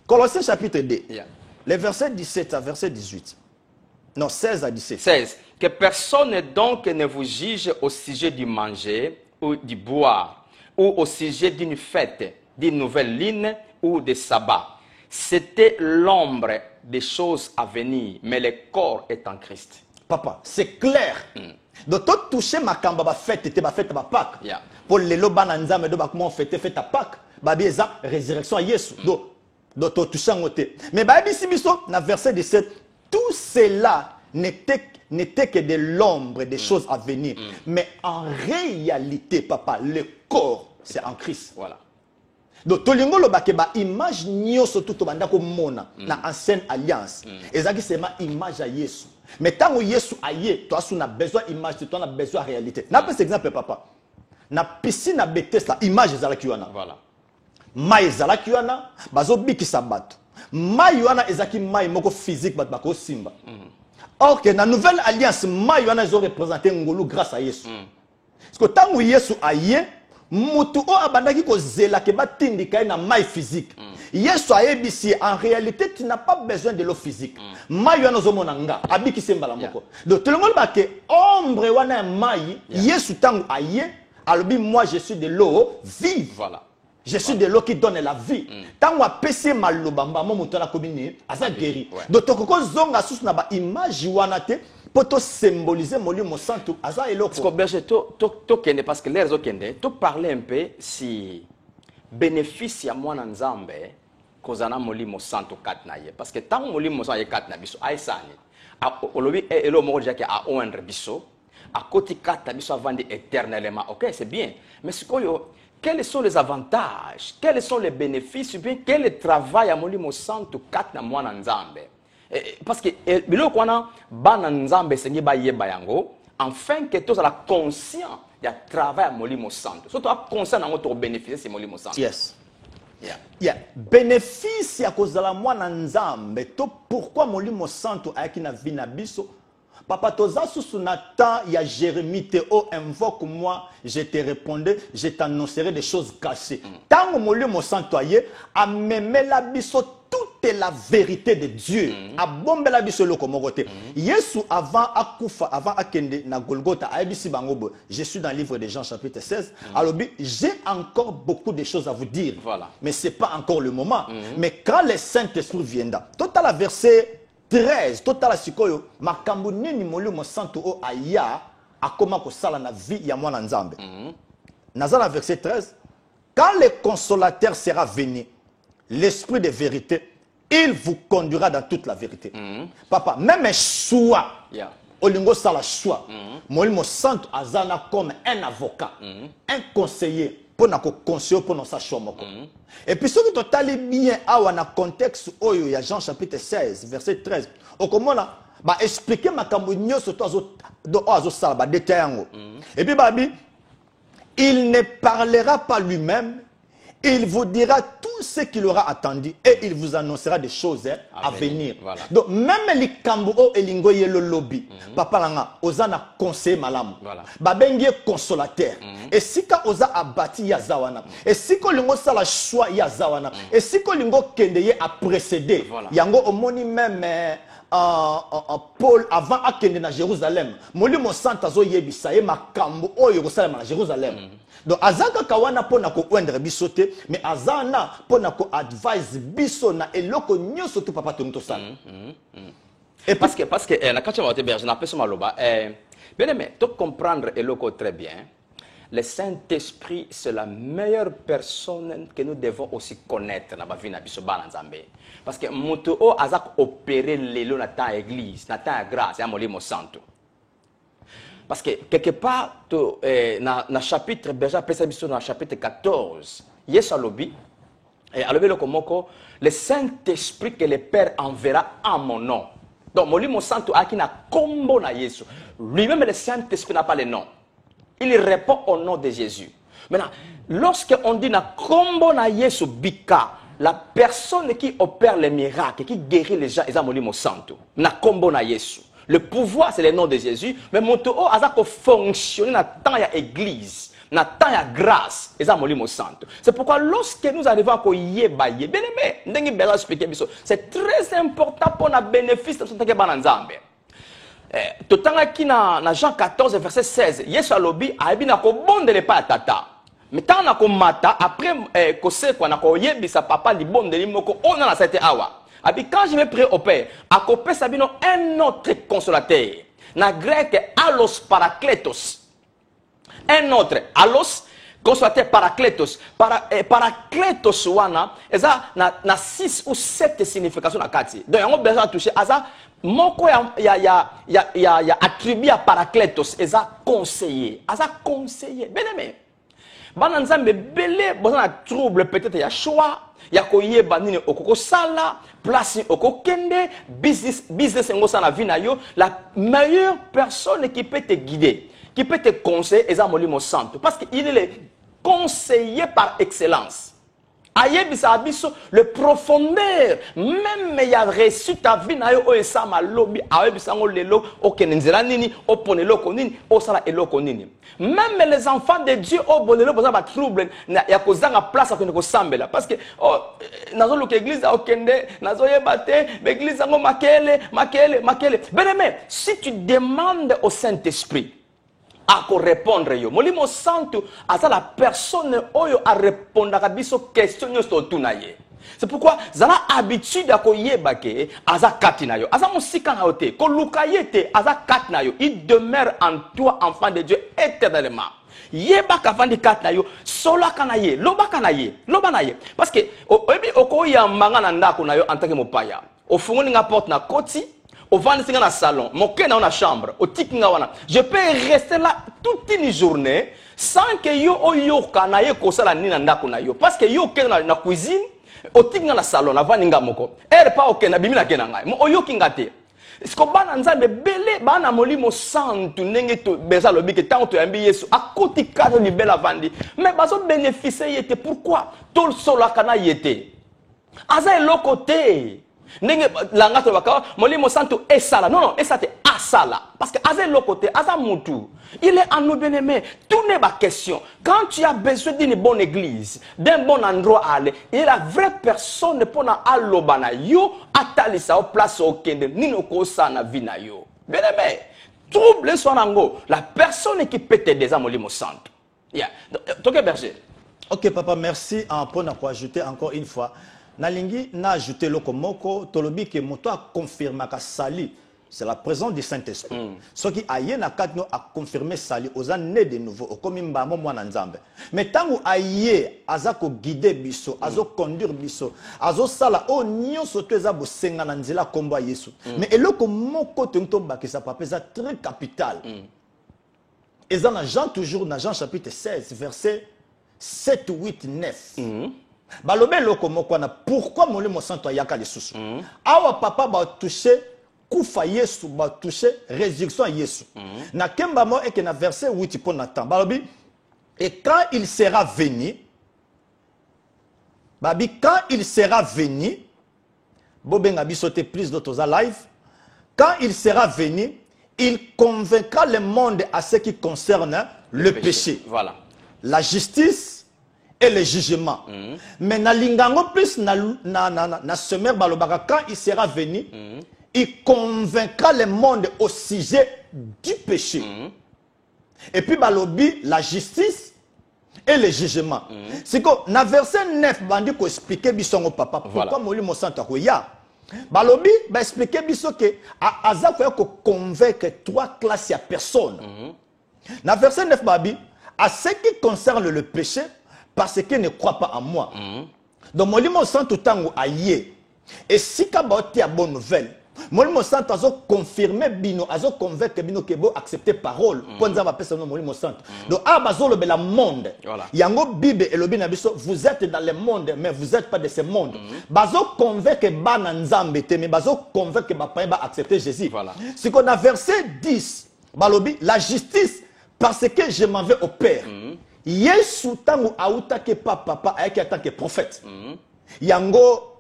Colossiens chapitre 2 les versets 17 à verset 18 non 16 à 17 16 que personne donc ne vous juge au sujet du manger ou du boire ou au sujet d'une fête, d'une nouvelle lune ou de sabbat. C'était l'ombre des choses à venir, mais le corps est en Christ. Papa, c'est clair. Donc, tu touches ma kamba fête, tu fête ma Pâques. Pour les loba nanzame de comment fête à Pâques, babi eza résurrection à Yesu. Donc, tu touches en côté. Mais babi si biso na verset 17, tout cela n'était que de l'ombre des choses à venir. Mais en réalité, papa, le corps, c'est en Christ. Voilà. Donc, tolingo lo bakeba image nyoso tout banda ko mona na ancienne alliance. Ezaki c'est ma image à Yesu. Mais tant que Yesu aye, toi on a besoin image, toi on a besoin réalité. Na pas exemple papa. Na piscine na Bethesda image ezalaki wana. Voilà. Mai ezalaki wana, bazo bikisa bato. Mai wana ezaki mai moko physique bat bako simba. Or que dans la nouvelle alliance, Maywana ils ont représenté Ngolo grâce à Yesu. Parce que tant que Yesu aye, mutu o abandaki ko zela ke batindika na mai physique. Yesu ayebisi en réalité tu n'as pas besoin de l'eau physique. Maywana zomona nga abiki sembala moko. Donc tout le monde ba ke ombre wana mai Yesu tangu aye, alobi moi je suis de l'eau vive. Voilà. Je suis de l'eau qui donne la vie. Tant que PC malobamba, mon moto la commune, asa guéri. Donc toko zonga sous na ba image wanate pour te symboliser mon lieu mon santo asa eloko. Parce que berger to kende parce que les autres kende to parler un peu si bénéfice à moi nzambe kozana moli mo santo katnaye parce que tant moli mo santo katna biso aisani a olobi elo mo jake a oendre biso a koti katna biso avant éternellement. OK, c'est bien. Mais ce que quels sont les avantages, quels sont les bénéfices, bien quel est le travail à Molimo Santo Katna Mwana Nzambe. parce que biloko wana bana nzambe sengi ba yeba yango afin que tous la conscient ya travail à molimo santo surtout à conscient nango to bénéficier c'est molimo santo. Yes. Yeah. Bénéfice ya kozala mwana nzambe to pourquoi molimo santo ayaki na vie na biso. Papa toza susu na temps ya Jérémie te o invoque moi je te répondrai je t'annoncerai des choses cachées. Tango molimo santo aye amemela biso toute la vérité de Dieu. Abombela biso loko mokote. Yesu avant akufa avant akende na Golgotha ayebisi bango je suis dans le livre de Jean chapitre 16. Alors j'ai encore beaucoup de choses à vous dire. Voilà. Mais c'est pas encore le moment. Mais quand le Saint-Esprit viendra. Total verset 13 total sikoyo makambo nini molimo santo o aya akoma ko sala na vie ya mwana nzambe. Nazala verset 13 quand le consolateur sera venu l'esprit de vérité il vous conduira dans toute la vérité. Papa même choix olingo sala choix molimo santo azana comme un avocat un conseiller pour na ko conseiller pour na sa choix moko. Et puis ce que tu bien awa na contexte oyo ya Jean chapitre 16 verset 13 okomona ba expliquer makambo nyoso to azo sala ba détail yango. Et puis babi il ne parlera pas lui-même, il vous dira tout ce qu'il aura attendu et il vous annoncera des choses à venir. Voilà. Donc même les kambo elingo yelo lobby papa langa ozana conseiller malam. Voilà. Babengi consolateur. Et si ka oza abati ya zawana. Et si ko lingo sala choix ya zawana. Et si ko lingo kendeye a précédé. Voilà. Yango omoni même Paul avant akende na Jérusalem. Molimo santa zo yebisa ye makambo oyo ko sala na Jérusalem. Donc azaka kawana pona ko wendre bisote mais azana pona ko advise biso na eloko nyoso to papa tonto sana. Et parce que na kacha wote berge na peso maloba bien aimé to comprendre eloko très bien. Le Saint-Esprit c'est la meilleure personne que nous devons aussi connaître na ba vie na biso bana nzambe. Parce que moto o azak opérer lelo na ta église, na ta grâce ya molimo santo. Parce que quelque part, dans le chapitre, dans le chapitre 14, Yes alobi, le Saint-Esprit que le Père enverra en mon nom. Donc, Molimo Santo aki na kombo na Yesu. Lui-même, le Saint-Esprit n'a pas le nom. Il répond au nom de Jésus. Maintenant, lorsqu'on dit na kombo na Yesu bika, la personne qui opère les miracles, qui guérit les gens, c'est Molimo Santo. Na kombo na Yesu. Le pouvoir, c'est le nom de Jésus. Mais mon tour, ça fonctionne dans le temps de l'église, dans le temps de grâce. Et ça, Molimo Santo. C'est pourquoi lorsque nous arrivons à Yeba, bien aimé, c'est très important pour le bénéfice de ce que nous avons. Tout le temps, dans Jean 14, verset 16, Yesu alobi, aibi na ko bonde le pa tata. Mais tant na ko mata, après, kose kwa na ko yebi sa papa li bonde li moko, on a cette awa. Quand je vais prier au Père, à copé sabino un autre consolateur. Na grec allos parakletos. Un autre allos consolateur parakletos. Parakletos wana eza na 6 ou 7 significations na kati. Donc on a besoin de toucher asa moko ya attribué à parakletos eza conseiller. Asa conseiller. Bien aimé. Bana nzambe belé bozana trouble peut-être ya choix. Ya koyeba nini okoko sala place okokende business ngo sana vie na yo la meilleure personne qui peut te guider qui peut te conseiller est Molimo Santo parce qu'il est le conseiller par excellence. Ayebisa abiso le profondeur même il a reçu ta vie na yo o esama lobi ayebisa ngo lelo okenenzela nini oponelo konini osala eloko nini. Même les enfants de Dieu au bonheur besoin ba trouble ya kozanga place à ko sambela parce que nazo loka église okende nazo yebate l'église ngo makele. Bien aimé, si tu demandes au Saint-Esprit à répondre yo Molimo Santo asa la personne oyo a répondre à biso question nyoso tunaye. C'est pourquoi zala habitude à koyeba ke asa katina yo asa musika na yote ko lukayete asa katina yo il demeure en toi enfant de Dieu éternellement. Yeba kavandi katina yo sola kanaye loba naye parce que obi okoya manga na ndako na yo en tant que mopaya ofungoni nga porte na koti au vendre dans le salon, mon cœur dans la chambre, au tikinga wana. Je peux rester là toute une journée sans que yo kana ye kosala ni na ndako na yo parce que yo ke na cuisine otinga na salon na vaninga moko ere pa okena bimi na kena ngai mo oyokinga te siko bana nzambe bele bana molimo santu ndenge to beza lobi ke tango to yambi Yesu akoti kado libela vandi mais bazo bénéficier yete pourquoi tout solo kana yete aza eloko te ndenge langa to baka molimo santu esala non esate asala parce que aza eloko te aza mutu il est en nous bien-aimés. Tout n'est pas question. Quand tu as besoin d'une bonne église, d'un bon endroit à aller, et la vraie personne ne peut pas aller yo atalisa au place au kende ni no kosa na vina yo. Bien-aimé, trouble sonango, la personne qui peut t'aider à molimo santo. Yeah. Toke berger. OK papa, merci pour ajouter encore une fois. Nalingi na ajouté loko moko tolobi ke moto a confirmé ka sali. C'est la présence du Saint-Esprit. Ce qui a yé na katno a confirmé sali aux né de nouveau au comme mbamo mwana nzambe. Mais tangu aye azako guider biso, azo conduire biso, azo sala o nyonso to eza bosenga na nzela kombo Yesu. Mais eloko moko to bakisa papa eza très capital. Eza na Jean toujours na Jean chapitre 16 verset 7 8 9. Balobe eloko moko na pourquoi molimo santo ayaka lisusu. Awa papa ba toucher Koufa Yesu ba toucher résurrection Yesu. Na kemba mo eke na verset 8 pour Nathan. Balobi et quand il sera venu babi quand il sera venu bobenga bisote plus d'autres live quand il sera venu il convaincra le monde à ce qui concerne le péché. Voilà. La justice et le jugement. Mais na lingango plus na semer balobaka quand il sera venu il convaincra le monde au sujet du péché. Et puis, balobi, la justice et le jugement. C'est que, dans le verset 9, bandi ko expliquer bisongo papa, pourquoi moli mo santa ko ya. Balobi, ba expliquer biso que, aza ko convaincre trois classes à personne. Dans le verset 9, babi, à ce qui concerne le péché, parce qu'il ne croit pas en moi. Donc, moli mo santa tango aye. Et si ka ba oti a bonne nouvelle, Molimo Santo a confirmé bino, a convaincre bino que bo accepter parole. Ponza va pesa no Molimo Santo. Donc a bazolo be la monde. Yango Bible et lobi na biso vous êtes dans le monde mais vous n'êtes pas de ce monde. Bazo convaincre bana nzambe te mais bazo convaincre ba pa ba accepter Jésus. C'est qu'on a verset 10. Balobi la justice parce que je m'en vais au Père. Yesu tangu auta ke papa ayaki en tant que prophète. Yango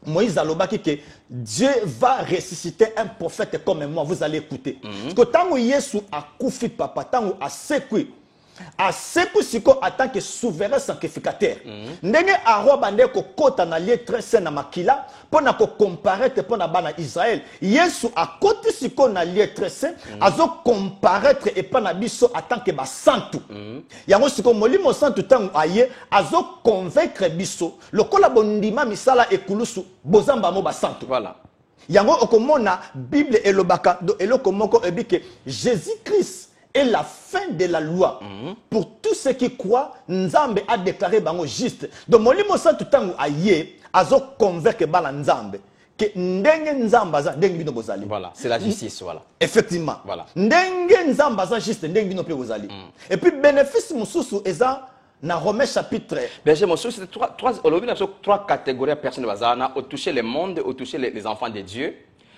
Moïse a dit que Dieu va ressusciter un prophète comme moi. Vous allez écouter. Parce que tant que Jésus a koufi papa, tant que a sekui siko en tant que souverain sacrificateur. Ndenge aro bande ko kota na lieu très saint na makila pour na ko comparaître pour na bana Israël. Yesu a koti siko na lieu très saint azo comparaître et pas na biso en tant que ba santu. Yango siko molimo santu tangu aye azo convaincre biso lokola bondima misala ekulusu bozamba mo ba santu. Voilà. Yango okomona Bible elobaka do eloko moko ebike Jésus-Christ et la fin de la loi. Pour tous ceux qui croient, Nzambe a déclaré bango juste. Donc molimo santu tangu aye azo convaincre bala Nzambe que ndenge Nzamba za ndenge bino bozali. Voilà, c'est la justice voilà. Effectivement. Voilà. Ndenge Nzamba za juste ndenge bino pe bozali. Et puis bénéfice mususu eza na Romains chapitre. Berger monsieur, c'est trois catégories de personnes bazana, au toucher le monde, au toucher les enfants de Dieu.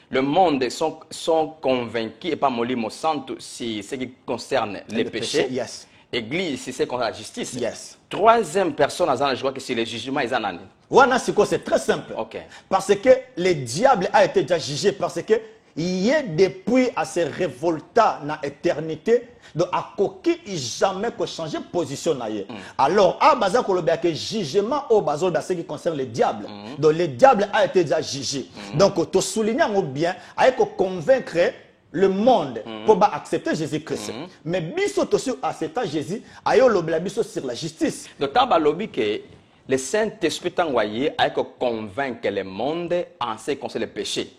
Le monde sont convaincus et pas molimo santo si ce qui concerne les péchés. Yes. Église si c'est concerne la justice. Yes. Troisième personne, je crois que c'est le jugement ils en ont. Wana siko c'est très simple. Okay. Parce que le diable a été déjà jugé parce que il est depuis à se révolta dans l'éternité donc à coquille jamais que changer position naie. Alors à baza kolobia que jugement au bazol dans ce qui concerne le diable. Donc le diable a été déjà jugé. Donc to souligner bien avec convaincre le monde pour accepter Jésus-Christ. Mais biso aussi accepter Jésus ayo lobia biso sur la justice. Donc taba lobi que le Saint-Esprit t'a envoyé avec convaincre le monde en ce qui concerne le péché.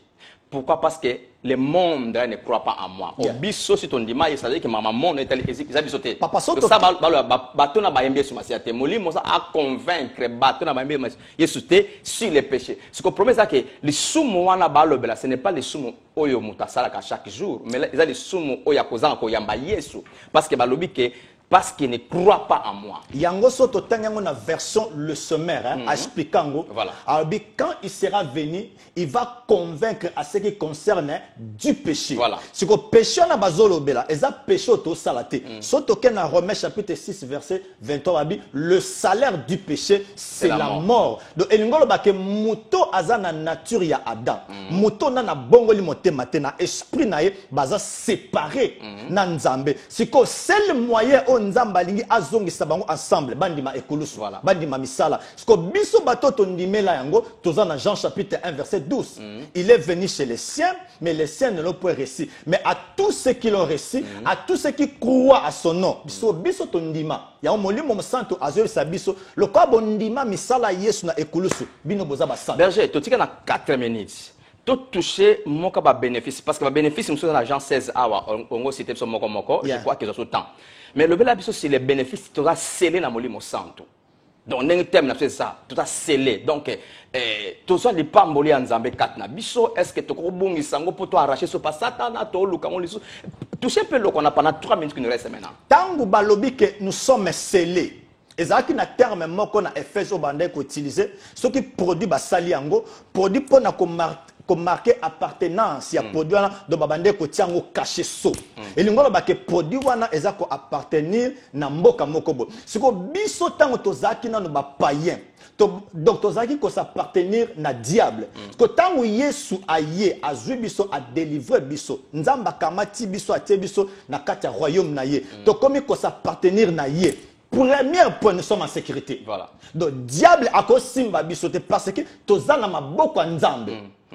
Pourquoi? Parce que le monde ne croit pas en moi. Au biso si ton dima, il s'agit que ma maman est allée ici, ils bisoté. Papa ça bateau na baembe sur ma siate. Moli mosa a convaincre bateau na baembe yesuté sur les péchés. Ce qu'on promet c'est que les sumo wana balobela, ce n'est pas les sumo oyo mutasala chaque jour, mais ils ont les sumo oya kozanga ko yamba Yesu. Parce que balobi que parce qu'il ne croit pas en moi. Yango soto tangango na version le sommaire, hein, expliquant. Voilà. Alors, quand il sera venu, il va convaincre à ce qui concerne du péché. Voilà. Ce que péché na bazolo bela, eza péché auto salate. Soto ken na Romains chapitre 6 verset 23 abi, le salaire du péché c'est la mort. Donc elingolo ba ke muto azana nature ya Adam. Muto na bongoli motema te na esprit na ye baza séparé na Nzambe. Siko seul moyen o Nzamba lingi azongisa bango ensemble bandima ekulusu. Voilà. Bandima misala. Siko biso batoto ndimela yango toza na Jean chapitre 1 verset 12. Il est venu chez les siens, mais les siens ne l'ont pas reçu. Mais à tous ceux qui l'ont reçu, à tous ceux qui croient à son nom, biso biso tondima. Ya molimo mosanto azoyo sabiso, le kwa bondima misala Yesu na ekulusu. Bino boza basanta. Berger, tu as 4 minutes. Tout toucher mon bénéfice parce que le bénéfice nous sommes dans Jean 16 on cité sur moko je crois qu'ils ont temps mais le bel abisso c'est les bénéfices tu as scellé dans molimo santo donc n'en thème c'est ça tout a scellé donc tout ça les pamboli en Nzambe 4 na biso est-ce que tu kobongi sango pour toi arracher ce pas satana to luka mon liso toucher peu le qu'on a pendant 3 minutes qui nous reste maintenant tangu balobi que nous sommes scellés. Ezaki na terme moko na Efeso bande ko utiliser ce qui produit basali yango produit pour na ko marquer appartenance ya produit wana do babande ko tiango caché so elingolo ba ke produit wana ezako appartenir na mboka moko bo siko biso tango tozaki na no ba païen donc tozaki ko s'appartenir na diable ko tango Yesu aye azui biso a délivrer biso nzamba kamati biso atie biso na kati ya royaume na ye to komi ko s'appartenir na ye. Premier point, nous sommes en sécurité. Voilà. Donc, diable a cause simba bisote parce que tozana maboko nzambe.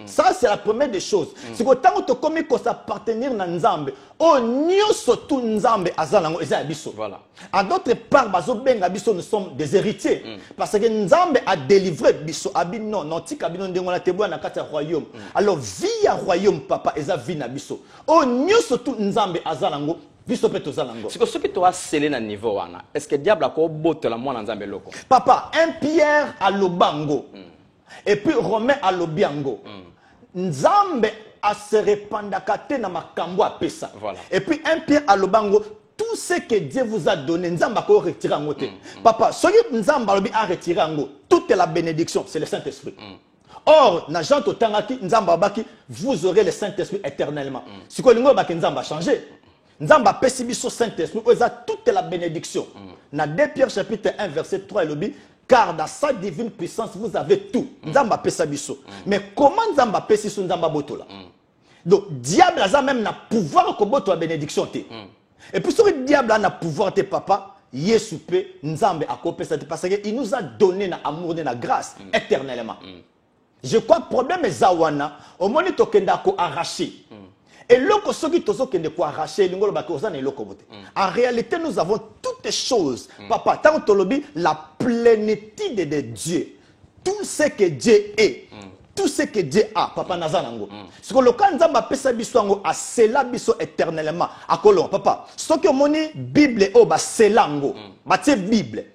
Ça, c'est la première des choses. C'est que tant que tu commis qu'on s'appartenir à Nzambe, on n'y surtout Nzambe azalango eza abiso. Voilà. À d'autres parts, bazo benga biso, nous sommes des héritiers. Parce que Nzambe a délivré biso abi non, tika bino ndengo na teboa na kati royaume. Alors via royaume papa eza vina biso. On n'y surtout Nzambe azalango. C'est que ce que tu as scellé dans le niveau, est-ce que le diable a boté la moine en loko? Papa, un Pierre à l'obango, et puis Romain à l'obiango. Nzambe a se répandakate na makambo a pesa. Voilà. Et puis un Pierre à l'obango, tout ce que Dieu vous a donné, Nzamba ko retirer en côté. Papa, ce que Nzamba a retiré en go, toute la bénédiction, c'est le Saint-Esprit. Or, na Jean Totangaki, Nzamba baki, vous aurez le Saint-Esprit éternellement. Si ko lingo baki Nzamba a changé. Nzamba pesi biso Saint-Esprit, oza toute la bénédiction. Na 2 Pierre chapitre 1 verset 3 il dit car dans sa divine puissance vous avez tout. Nzamba pesa biso. Mais comment Nzamba pesi so Nzamba botola? Donc diable a même na pouvoir ko boto la bénédiction te. Et puis sur le diable a na pouvoir te papa, Yesu pe Nzambe a ko pesa te parce que il nous a donné na amour na grâce éternellement. Je crois problème zawana au moment to kenda ko arracher. Et loko soki tozo kende ko arracher lingolo ba ko zana loko bote. En réalité nous avons toutes les choses. Papa, tant tolobi la plénitude de Dieu. Tout ce que Dieu est. Tout ce que Dieu a, papa nazanango. Ce que le kanzamba pesa biso ngo a cela biso éternellement. Akolo papa, ce que moni Bible o ba selango. Ba tie Bible.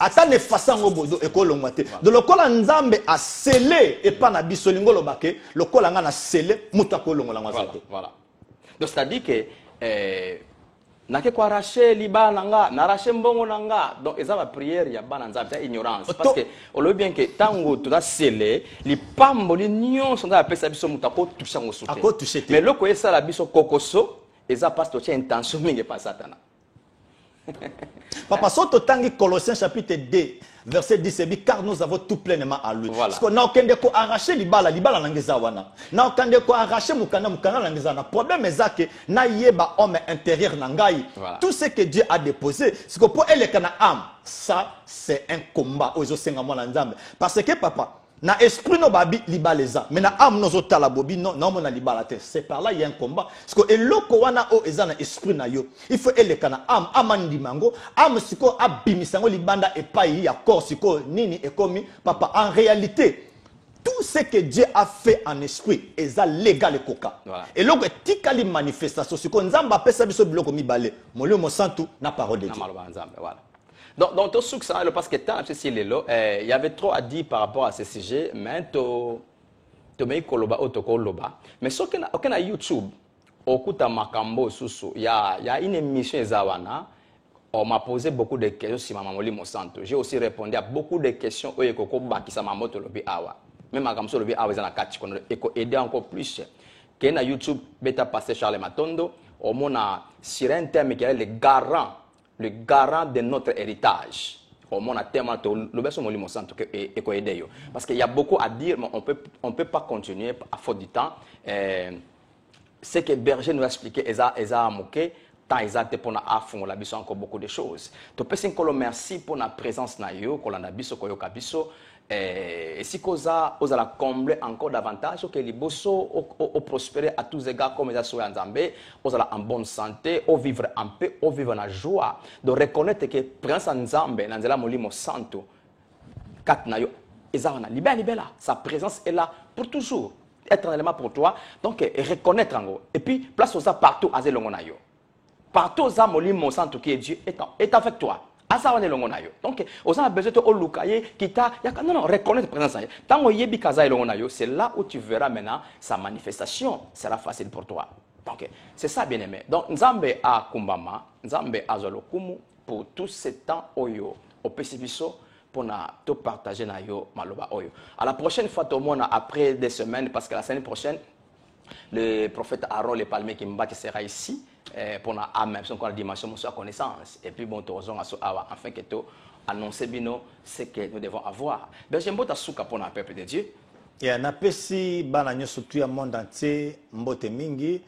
Ata ne fasango bodo ekolo ngwate. De lokola nzambe a scellé et pas na biso lingolo bake, lokola nga na scellé muta kolongo la ngwate. Voilà. Donc c'est-à-dire que nake ko arracher liba nanga, na arracher mbongo nanga. Donc eza ba prière ya bana nzambe ta ignorance parce que on le bien que tango tu da scellé, li pamboli nyon sonda apesa biso muta ko toucher ngo soute. Ako toucher. Mais loko esa la biso kokoso, eza parce que tu as intention mingi pas satana. Papa, soto tangi Colossiens chapitre 2, verset 10, car nous avons tout pleinement à lui. Voilà. Parce qu'on a aucun de quoi arracher libala nangeza wana. Na aucun de quoi arracher mukana nangeza na. Problème est que na yeba homme intérieur nangai. Voilà. Tout ce que Dieu a déposé, c'est que pour elle kana âme, ça c'est un combat aux osenga mwana nzambe. Parce que papa, na esprit no babi libaleza mais na âme no zotala bobi non mona libala te c'est par là il y a un combat parce que eloko wana o eza na esprit na yo il faut eleka na âme amandi mango âme siko abimisango libanda epai ya corps siko nini ekomi papa en réalité tout ce que Dieu a fait en esprit eza légal et coca voilà. Et loko tikali manifestation siko nzamba pesa biso biloko mibale molio mosantu na parole de Dieu voilà. Donc, tout ce ça, parce que il y avait trop à dire par rapport à ce sujet, mais mais ce qu'on a YouTube, au Kuta Makambo, il y a une émission Zawana, On m'a posé beaucoup de questions sur Maman Molimo Santo. J'ai aussi répondu à beaucoup de questions où Ekoko Bakisa Mamoto Lobi Awa. Même à Gamso Lobi Awa, ils ont aidé encore plus. Qu'il y a YouTube, Beta Passé Charles Matondo, au moins sur un thème qui est le garant de notre héritage. Au moins, à thème, le besoin Molimo Santo Eko Edeyo. Parce qu'il y a beaucoup à dire, mais on peut pas continuer à faute du temps. Ce que Berger nous a expliqué, Eza Amoké, tant exact pour na afon la biso encore beaucoup de choses. To pesi nkolo merci pour la présence na yo ko la biso ko yo kabiso et si koza la combler encore davantage que liboso au prospérer à tous égards comme ça sur Nzambe, ozala en bonne santé, au vivre en paix, au vivre en joie, de reconnaître que présence Nzambe na nzela molimo santo kat na yo ezana libela sa présence est là pour toujours éternellement pour toi. Donc reconnaître en gros et puis place aux partout à zelongo na yo. Partout aux molimo santo qui est Dieu est avec toi. Donc, aux a besoin de olukaye qui t'a non reconnaître présence. Tant que yebi kaza elongonayo, c'est là où tu verras maintenant sa manifestation sera facile pour toi. Donc, c'est ça bien aimé. Donc, Nzambe a kumbama, Nzambe a zolokumu pour tout ce temps oyo au Pesibiso pour na te partager na yo maloba oyo. À la prochaine fois tout le monde après des semaines parce que la semaine prochaine le prophète Aaron le Palmier qui sera ici pour la même la dimension de sa connaissance et puis bon afin que tu annoncer bino ce que nous devons avoir. Ben j'aime beaucoup souka pour le peuple de Dieu. Et na pesi bana nyoso tout le monde entier mbote mingi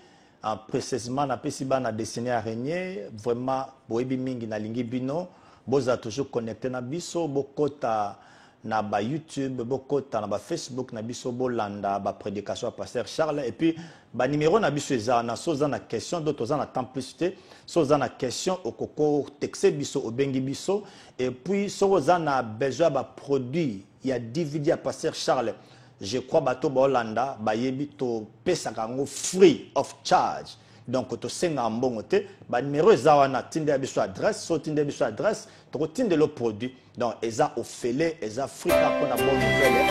précisément na pesi bana destiné à régner vraiment boebi mingi na lingi bino boza toujours connecté na biso bokota na ba YouTube, bokota na ba Facebook na biso bolanda ba prédication à pasteur Charles et puis ba numéro na biso ezana soza na question d'autres na temps plus té soza na question okoko texte biso obengi biso et puis soza na besoin ba produit il y a DVD à pasteur Charles je crois bato bolanda ba yebi to pesa kango free of charge. Donc, tu sais, le numéro est là, tu as besoin d'adresse, tu as besoin d'adresse, tu as le produit. Donc, ils ont offert, ils ont free pour la bonne nouvelle.